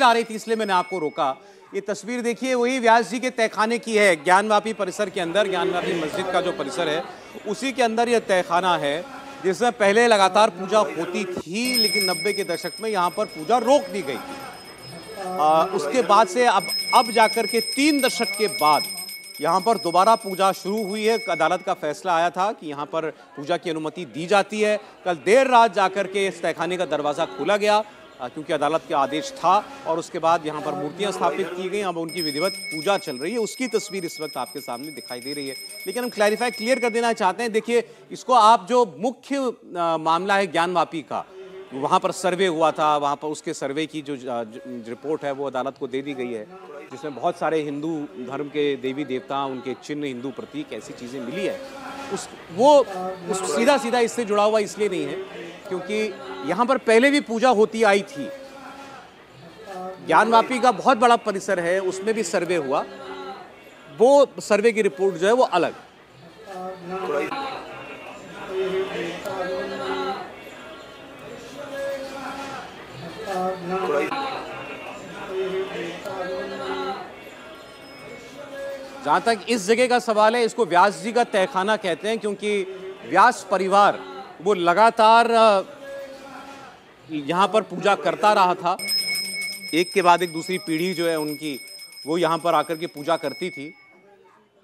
आ रही थी इसलिए मैंने आपको रोका। ये तस्वीर देखिए, वही व्यास जी के तहखाने की है, ज्ञानवापी परिसर के अंदर, ज्ञानवापी मस्जिद का जो परिसर है उसी के अंदर ये तहखाना है, जिसमें पहले लगातार पूजा होती थी, लेकिन 90 के दशक में यहाँ पर पूजा रोक दी गई थी। उसके बाद से अब जाकर के 3 दशक के बाद यहाँ पर दोबारा पूजा शुरू हुई है। अदालत का फैसला आया था कि यहाँ पर पूजा की अनुमति दी जाती है। कल देर रात जाकर के इस तहखाने का दरवाज़ा खोला गया क्योंकि अदालत का आदेश था, और उसके बाद यहाँ पर मूर्तियाँ स्थापित की गई। अब उनकी विधिवत पूजा चल रही है, उसकी तस्वीर इस वक्त आपके सामने दिखाई दे रही है। लेकिन हम क्लियर कर देना चाहते हैं, देखिए इसको आप, जो मुख्य मामला है ज्ञानवापी का, वहाँ पर सर्वे हुआ था, वहाँ पर उसके सर्वे की जो रिपोर्ट है वो अदालत को दे दी गई है, जिसमें बहुत सारे हिंदू धर्म के देवी देवता, उनके चिन्ह, हिंदू प्रतीक, ऐसी चीज़ें मिली है। उस सीधा इससे जुड़ा हुआ इसलिए नहीं है क्योंकि यहाँ पर पहले भी पूजा होती आई थी। ज्ञानवापी का बहुत बड़ा परिसर है, उसमें भी सर्वे हुआ, वो सर्वे की रिपोर्ट जो है वो अलग। जहां तक इस जगह का सवाल है, इसको व्यास जी का तहखाना कहते हैं क्योंकि व्यास परिवार वो लगातार यहाँ पर पूजा करता रहा था। एक के बाद एक दूसरी पीढ़ी जो है उनकी, वो यहाँ पर आकर के पूजा करती थी।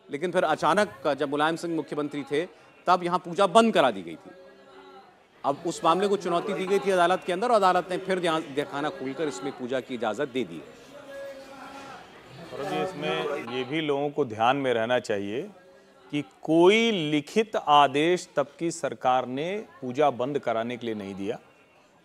लेकिन फिर अचानक जब मुलायम सिंह मुख्यमंत्री थे तब यहाँ पूजा बंद करा दी गई थी। अब उस मामले को चुनौती दी गई थी अदालत के अंदर, और अदालत ने फिर यहाँ तहखाना खोलकर इसमें पूजा की इजाज़त दे दी। और इसमें ये भी लोगों को ध्यान में रहना चाहिए कि कोई लिखित आदेश तब की सरकार ने पूजा बंद कराने के लिए नहीं दिया।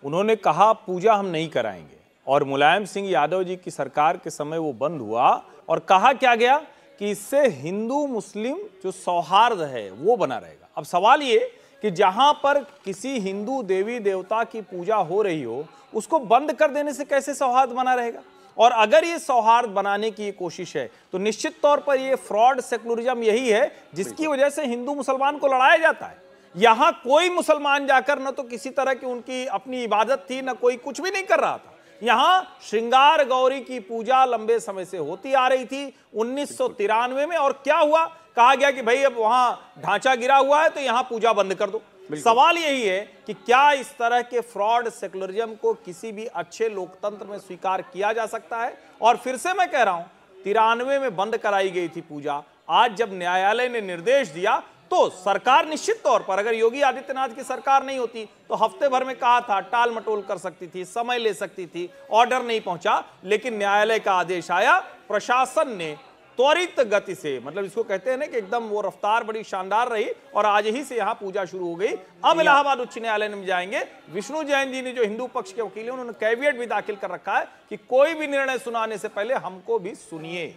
उन्होंने कहा पूजा हम नहीं कराएंगे, और मुलायम सिंह यादव जी की सरकार के समय वो बंद हुआ, और कहा क्या गया कि इससे हिंदू मुस्लिम जो सौहार्द है वो बना रहेगा। अब सवाल ये कि जहां पर किसी हिंदू देवी देवता की पूजा हो रही हो, उसको बंद कर देने से कैसे सौहार्द बना रहेगा? और अगर ये सौहार्द बनाने की ये कोशिश है तो निश्चित तौर पर ये फ्रॉड सेकुलरिज्म यही है जिसकी वजह से हिंदू मुसलमान को लड़ाया जाता है। यहां कोई मुसलमान जाकर न तो किसी तरह की उनकी अपनी इबादत थी, न कोई कुछ भी नहीं कर रहा था। यहां श्रृंगार गौरी की पूजा लंबे समय से होती आ रही थी 1993 में, और क्या हुआ? कहा गया कि भाई अब वहां ढांचा गिरा हुआ है तो यहां पूजा बंद कर दो। सवाल यही है कि क्या इस तरह के फ्रॉड सेकुलरिज्म को किसी भी अच्छे लोकतंत्र में स्वीकार किया जा सकता है? और फिर से मैं कह रहा हूं, 93 में बंद कराई गई थी पूजा। आज जब न्यायालय ने निर्देश दिया तो सरकार निश्चित तौर पर, अगर योगी आदित्यनाथ की सरकार नहीं होती तो हफ्ते भर में कहा था टाल मटोल कर सकती थी, समय ले सकती थी, ऑर्डर नहीं पहुंचा। लेकिन न्यायालय का आदेश आया, प्रशासन ने त्वरित गति से, मतलब इसको कहते हैं ना कि एकदम वो रफ्तार बड़ी शानदार रही, और आज ही से यहाँ पूजा शुरू हो गई। अब इलाहाबाद उच्च न्यायालय में जाएंगे। विष्णु जैन जी ने, जो हिंदू पक्ष के वकील हैं, उन्होंने कैविएट भी दाखिल कर रखा है कि कोई भी निर्णय सुनाने से पहले हमको भी सुनिए।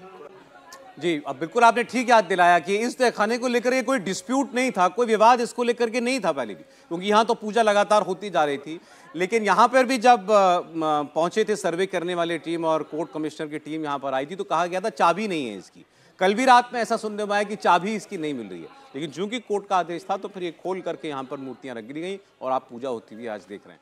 जी, अब बिल्कुल आपने ठीक याद दिलाया कि इस तहखाने को लेकर कोई डिस्प्यूट नहीं था, कोई विवाद इसको लेकर के नहीं था पहले भी, क्योंकि यहाँ तो पूजा लगातार होती जा रही थी। लेकिन यहाँ पर भी जब पहुंचे थे सर्वे करने वाले टीम और कोर्ट कमिश्नर की टीम यहाँ पर आई थी तो कहा गया था चाबी नहीं है इसकी। कल भी रात में ऐसा सुनने में आया कि चाबी इसकी नहीं मिल रही है, लेकिन चूंकि कोर्ट का आदेश था तो फिर ये खोल करके यहाँ पर मूर्तियाँ रख दी गई और आप पूजा होती हुई आज देख रहे हैं।